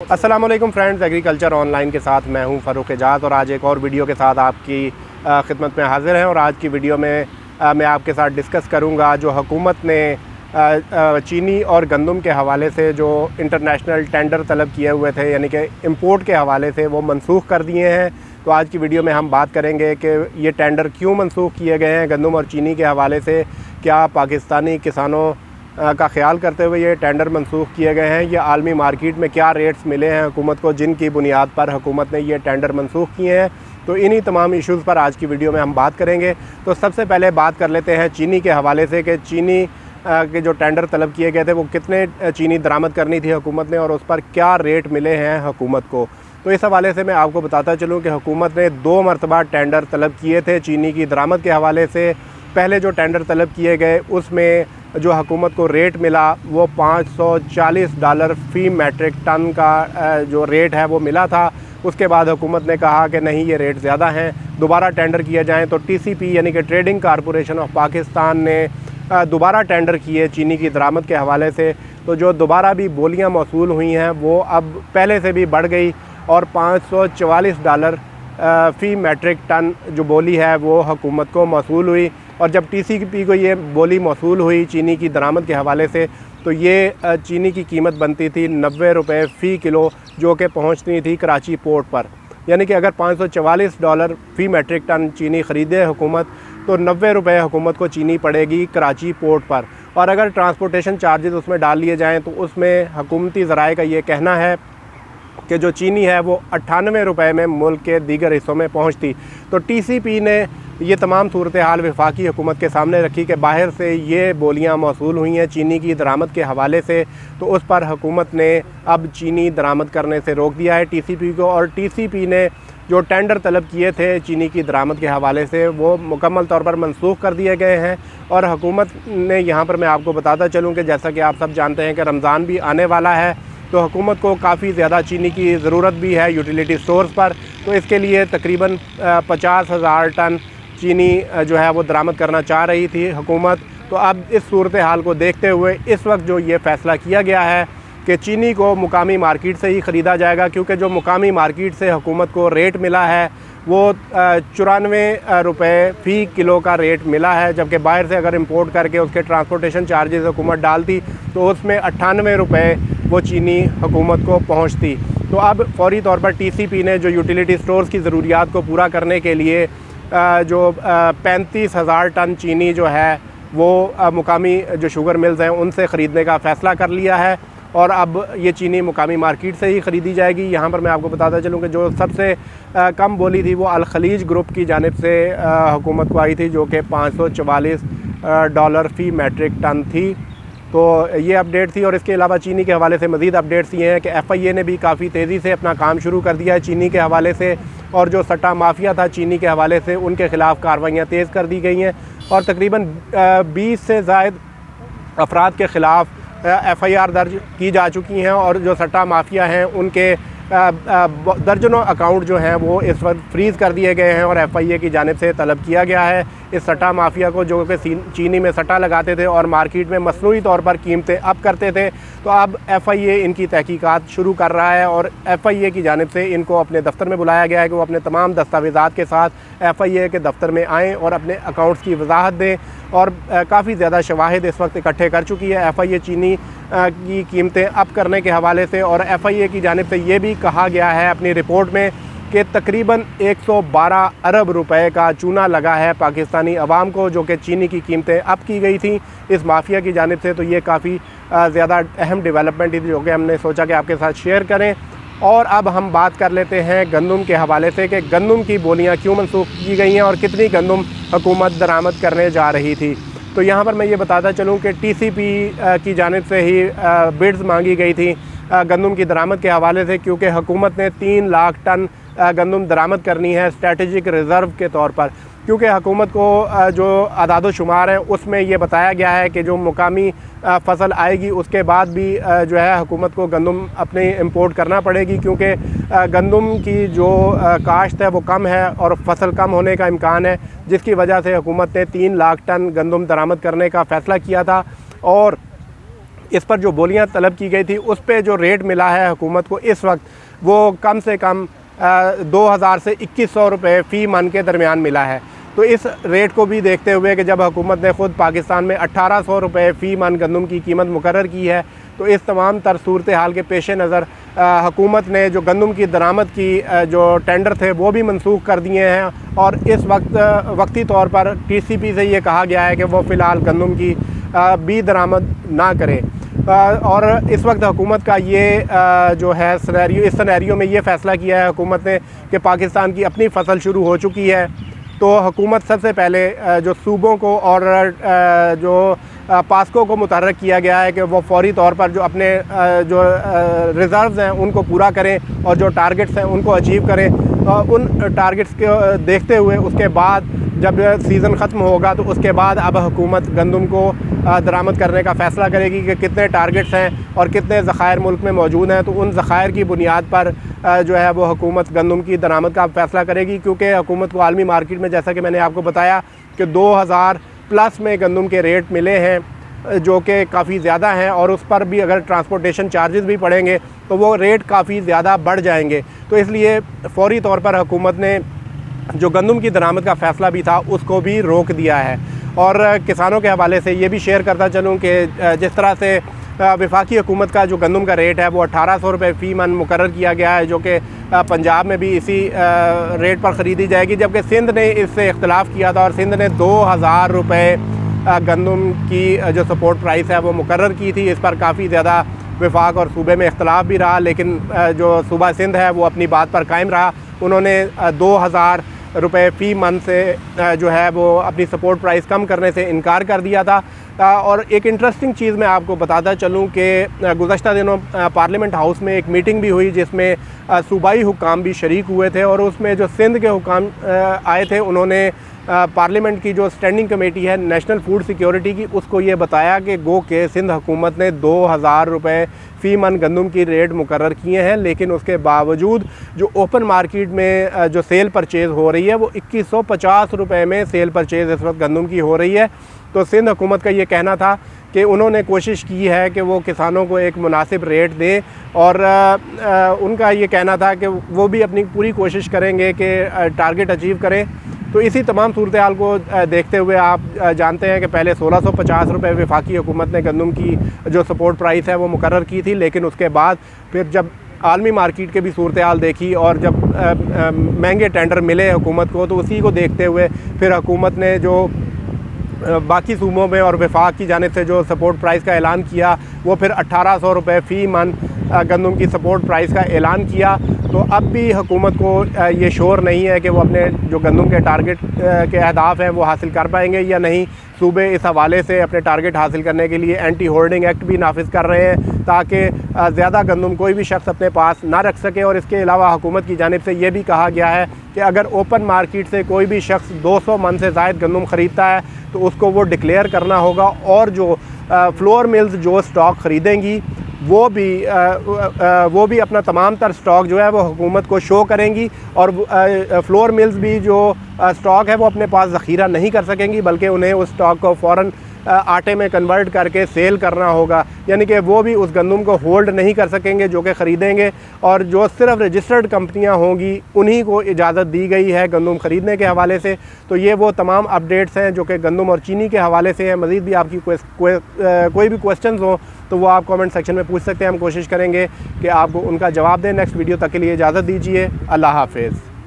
अस्सलाम वालेकुम friends, agriculture online के साथ मैं हूं फ़ारूक एजाज़ और आज एक और वीडियो के साथ आपकी खिदमत में हाज़िर हैं। और आज की वीडियो में मैं आपके साथ डिस्कस करूंगा जो हुकूमत ने चीनी और गंदम के हवाले से जो इंटरनेशनल टेंडर तलब किए हुए थे, यानी कि इंपोर्ट के हवाले से, वो मनसूख कर दिए हैं। तो आज की वीडियो में हम बात करेंगे कि ये टेंडर क्यों मनसूख किए गए हैं गंदम और चीनी के हवाले से, क्या पाकिस्तानी किसानों का ख्याल करते हुए ये टेंडर मनसूख किए गए हैं, ये आलमी मार्केट में क्या रेट्स मिले हैं हुकूमत को जिनकी बुनियाद पर हुकूमत ने ये टेंडर मनसूख किए हैं। तो इन्हीं तमाम इश्यूज़ पर आज की वीडियो में हम बात करेंगे। तो सबसे पहले बात कर लेते हैं चीनी के हवाले से कि चीनी के जो टेंडर तलब किए गए थे वो कितने चीनी दरामद करनी थी हुकूमत ने और उस पर क्या रेट मिले हैं हुकूमत को। तो इस हवाले से मैं आपको बताता चलूँ कि हुकूमत ने 2 मरतबा टेंडर तलब किए थे चीनी की दरामद के हवाले से। पहले जो टेंडर तलब किए गए उसमें जो हुकूमत को रेट मिला वो $540 फ़ी मैट्रिक टन का जो रेट है वो मिला था। उसके बाद हुकूमत ने कहा कि नहीं, ये रेट ज़्यादा हैं, दोबारा टेंडर किए जाएँ। तो टीसीपी यानी कि ट्रेडिंग कॉरपोरेशन ऑफ पाकिस्तान ने दोबारा टेंडर किए चीनी की दरामद के हवाले से। तो जो दोबारा भी बोलियां मौसूल हुई हैं वो अब पहले से भी बढ़ गई और $544 फ़ी मैट्रिक टन जो बोली है वो हुकूमत को मौसूल हुई। और जब टीसीपी को ये बोली मौसूल हुई चीनी की दरामद के हवाले से, तो ये चीनी की कीमत बनती थी $90 फ़ी किलो, जो कि पहुंचती थी कराची पोर्ट पर। यानी कि अगर $544 फ़ी मैट्रिक टन चीनी ख़रीदे हुकूमत तो $90 हुकूमत को चीनी पड़ेगी कराची पोर्ट पर। और अगर ट्रांसपोर्टेशन चार्जेस उसमें डाल लिए जाएँ तो उसमें हुकूमती ज़राए का ये कहना है कि जो चीनी है वो $98 में मुल्क के दीगर हिस्सों में पहुंचती। तो टीसीपी ने ये तमाम सूरत हाल वफाकी हुकूमत के सामने रखी कि बाहर से ये बोलियां मौसूल हुई हैं चीनी की दरामद के हवाले से, तो उस पर हुकूमत ने अब चीनी दरामद करने से रोक दिया है टीसीपी को। और टीसीपी ने जो टेंडर तलब किए थे चीनी की दरामद के हवाले से वो मुकम्मल तौर पर मनसूख कर दिए गए हैं। और हुकूमत ने यहाँ पर मैं आपको बताता चलूँ कि जैसा कि आप सब जानते हैं कि रमज़ान भी आने वाला है, तो हुकूमत को काफ़ी ज़्यादा चीनी की ज़रूरत भी है यूटिलिटी स्टोर्स पर। तो इसके लिए तकरीबन 50,000 टन चीनी जो है वो दरामद करना चाह रही थी हुकूमत। तो अब इस सूरत हाल को देखते हुए इस वक्त जो ये फ़ैसला किया गया है कि चीनी को मुकामी मार्केट से ही ख़रीदा जाएगा, क्योंकि जो मुकामी मार्केट से हुकूमत को रेट मिला है वो $94 फ़ी किलो का रेट मिला है, जबकि बाहर से अगर इंपोर्ट करके उसके ट्रांसपोर्टेशन चार्जेस हुकूमत डालती तो उसमें $98 वो चीनी हुकूमत को पहुंचती। तो अब फौरी तौर पर टीसीपी ने जो यूटिलिटी स्टोर्स की ज़रूरियात को पूरा करने के लिए जो 35,000 टन चीनी जो है वो मुकामी जो शुगर मिल्स हैं उनसे ख़रीदने का फ़ैसला कर लिया है। और अब ये चीनी मुकामी मार्केट से ही ख़रीदी जाएगी। यहाँ पर मैं आपको बताता चलूँ कि जो सबसे कम बोली थी वो अल खलीज ग्रुप की जानिब से हुकूमत को आई थी, जो कि $544 फ़ी मैट्रिक टन थी। तो ये अपडेट थी। और इसके अलावा चीनी के हवाले से मज़ीद अपडेट्स ये हैं कि FIA ने भी काफ़ी तेज़ी से अपना काम शुरू कर दिया है चीनी के हवाले से। और जो सट्टा माफिया था चीनी के हवाले से उनके ख़िलाफ़ कार्रवाइयाँ तेज़ कर दी गई हैं और तकरीबन 20 से ज़ायद अफराद के ख़िलाफ़ FIR दर्ज की जा चुकी हैं। और जो सट्टा माफिया हैं उनके दर्जनों अकाउंट जो हैं वो इस वक्त फ्रीज़ कर दिए गए हैं और FIA की जानिब से तलब किया गया है इस सट्टा माफिया को, जो कि चीनी में सट्टा लगाते थे और मार्केट में मसनूई तौर पर कीमतें अप करते थे। तो अब FIA इनकी तहकीकात शुरू कर रहा है और FIA की जानिब से इनको अपने दफ्तर में बुलाया गया है कि वो अपने तमाम दस्तावेज़ात के साथ FIA के दफ्तर में आएँ और अपने अकाउंट्स की वजाहत दें। और काफ़ी ज़्यादा शवाहिद इस वक्त इकट्ठे कर चुकी है FIA चीनी की कीमतें अप करने के हवाले से। और FIA की जानिब से ये भी कहा गया है अपनी रिपोर्ट में कि तकरीबन 112 अरब रुपए का चूना लगा है पाकिस्तानी अवाम को, जो कि चीनी की कीमतें अप की गई थी इस माफिया की जानिब से। तो ये काफ़ी ज़्यादा अहम डेवलपमेंट थी जो कि हमने सोचा कि आपके साथ शेयर करें। और अब हम बात कर लेते हैं गंदम के हवाले से कि गंदम की बोलियां क्यों मनसूख की गई हैं और कितनी गंदम हुकूमत दरामद करने जा रही थी। तो यहाँ पर मैं ये बताता चलूँ कि टीसीपी की जानिब से ही बिड्स मांगी गई थी गंदम की दरामद के हवाले से, क्योंकि हुकूमत ने 3 लाख टन गंदम दरामद करनी है स्ट्रेटजिक रिज़र्व के तौर पर। क्योंकि हुकूमत को जो आदाद शुमार है उसमें ये बताया गया है कि जो मुकामी फसल आएगी उसके बाद भी जो है हुकूमत को गंदम अपने इंपोर्ट करना पड़ेगी, क्योंकि गंदम की जो काश्त है वो कम है और फसल कम होने का इम्कान है, जिसकी वजह से हुकूमत ने 3 लाख टन गंदम दरामद करने का फ़ैसला किया था। और इस पर जो बोलियां तलब की गई थी उस पे जो रेट मिला है हुकूमत को इस वक्त वो कम से कम 2000 से 2100 रुपये फ़ी मन के दरमियान मिला है। तो इस रेट को भी देखते हुए कि जब हुकूमत ने ख़ुद पाकिस्तान में 1800 रुपये फ़ी मन गंदम की कीमत मुकर्रर की है, तो इस तमाम तर सूरत हाल के पेश नज़र हुकूमत ने जो गंदम की दरामद की जो टेंडर थे वो भी मनसूख कर दिए हैं और इस वक्ती तौर पर TCP से ये कहा गया है कि वो फ़िलहाल गंदम की भी दरामद ना करें। और इस वक्त हुकूमत का ये जो है इस सिनेरियो में ये फ़ैसला किया है हुकूमत ने कि पाकिस्तान की अपनी फसल शुरू हो चुकी है, तो हुकूमत सबसे पहले जो सूबों को और जो पास्को को मुतहर्रिक किया गया है कि वो फौरी तौर पर जो अपने जो रिज़र्व्स हैं उनको पूरा करें और जो टारगेट्स हैं उनको अचीव करें। उन टारगेट्स को देखते हुए उसके बाद जब सीज़न ख़त्म होगा तो उसके बाद अब हुकूमत गंदम को दरामद करने का फ़ैसला करेगी कि कितने टारगेट्स हैं और कितने ज़खायर मुल्क में मौजूद हैं। तो उन ज़खायर की बुनियाद पर जो है वो हुकूमत गंदम की दरामद का फ़ैसला करेगी, क्योंकि हुकूमत को आलमी मार्केट में जैसा कि मैंने आपको बताया कि 2000 प्लस में गंदम के रेट मिले हैं जो कि काफ़ी ज़्यादा हैं और उस पर भी अगर ट्रांसपोर्टेशन चार्जेस भी पड़ेंगे तो वो रेट काफ़ी ज़्यादा बढ़ जाएंगे। तो इसलिए फ़ौरी तौर पर हुकूमत ने जो गंदम की दरामद का फ़ैसला भी था उसको भी रोक दिया है। और किसानों के हवाले से ये भी शेयर करता चलूँ कि जिस तरह से वफाकी हुकूमत का जो गंदम का रेट है वो 1800 रुपये फ़ी मन मुकर्रर किया गया है, जो कि पंजाब में भी इसी रेट पर ख़रीदी जाएगी, जबकि सिंध ने इससे इख्तलाफ किया था और सिंध ने 2000 रुपये गंदम की जो सपोर्ट प्राइस है वो मुकर्रर की थी। इस पर काफ़ी ज़्यादा वफाक और सूबे में इख्तलाफ भी रहा, लेकिन जो सूबा सिंध है वो अपनी बात पर कायम रहा। उन्होंने 2000 रुपये फ़ी मन से जो है वो अपनी सपोर्ट प्राइस कम करने से इनकार कर दिया था। और एक इंटरेस्टिंग चीज़ मैं आपको बताता चलूँ कि गुज़श्ता दिनों पार्लियामेंट हाउस में एक मीटिंग भी हुई जिसमें सूबाई हुकाम भी शरीक हुए थे और उसमें जो सिंध के हुकाम आए थे उन्होंने पार्लियामेंट की जो स्टैंडिंग कमेटी है नेशनल फूड सिक्योरिटी की, उसको ये बताया कि गो के सिंध हुकूमत ने 2000 रुपये फ़ी मन गंदम की रेट मुकर्रर किए हैं, लेकिन उसके बावजूद जो ओपन मार्केट में जो सेल परचेज़ हो रही है वो 2150 रुपये में सेल परचेज़ इस वक्त गंदम की हो रही है। तो सिंध हुकूमत का ये कहना था कि उन्होंने कोशिश की है कि वो किसानों को एक मुनासिब रेट दें और उनका ये कहना था कि वो भी अपनी पूरी कोशिश करेंगे कि टारगेट अचीव करें। तो इसी तमाम सूरत हाल को देखते हुए आप जानते हैं कि पहले 1650 रुपये वफाकी हुकूमत ने गंदम की जो सपोर्ट प्राइस है वो मुकर्रर की थी, लेकिन उसके बाद फिर जब आलमी मार्केट के भी सूरत हाल देखी और जब महंगे टेंडर मिले हुकूमत को, तो उसी को देखते हुए फिर हुकूमत ने जो बाकी सूबों में और वफाक की जानिब से जो सपोर्ट प्राइस का ऐलान किया वो फिर 1800 रुपये फ़ी मन गंदम की सपोर्ट प्राइस का ऐलान किया। तो अब भी हुकूमत को ये शोर नहीं है कि वो अपने जो गंदम के टारगेट के अहदाफ हैं वो हासिल कर पाएंगे या नहीं। सूबे इस हवाले से अपने टारगेट हासिल करने के लिए एंटी होर्डिंग एक्ट भी नाफिज कर रहे हैं ताकि ज़्यादा गंदम कोई भी शख्स अपने पास ना रख सके। और इसके अलावा हुकूमत की जानिब से ये भी कहा गया है कि अगर ओपन मार्केट से कोई भी शख्स 200 मन से ज़ायद गंदम ख़रीदता है तो उसको वो डिक्लेयर करना होगा और जो फ्लोर मिल्स जो स्टॉक ख़रीदेंगी वो भी अपना तमाम तर स्टॉक जो है वो हुकूमत को शो करेंगी और फ्लोर मिल्स भी जो स्टॉक है वो अपने पास ज़ख़ीरा नहीं कर सकेंगी, बल्कि उन्हें उस स्टॉक को फ़ौरन आटे में कन्वर्ट करके सेल करना होगा। यानी कि वो भी उस गंदम को होल्ड नहीं कर सकेंगे जो कि ख़रीदेंगे, और जो सिर्फ रजिस्टर्ड कंपनियां होंगी उन्हीं को इजाज़त दी गई है गंदम ख़रीदने के हवाले से। तो ये वो तमाम अपडेट्स हैं जो कि गंदम और चीनी के हवाले से हैं। मज़ीद भी आपकी कोई भी क्वेश्चंस हो तो वो आप कमेंट सेक्शन में पूछ सकते हैं, हम कोशिश करेंगे कि आपको उनका जवाब दें। नेक्स्ट वीडियो तक के लिए इजाज़त दीजिए। अल्लाह हाफ़िज़।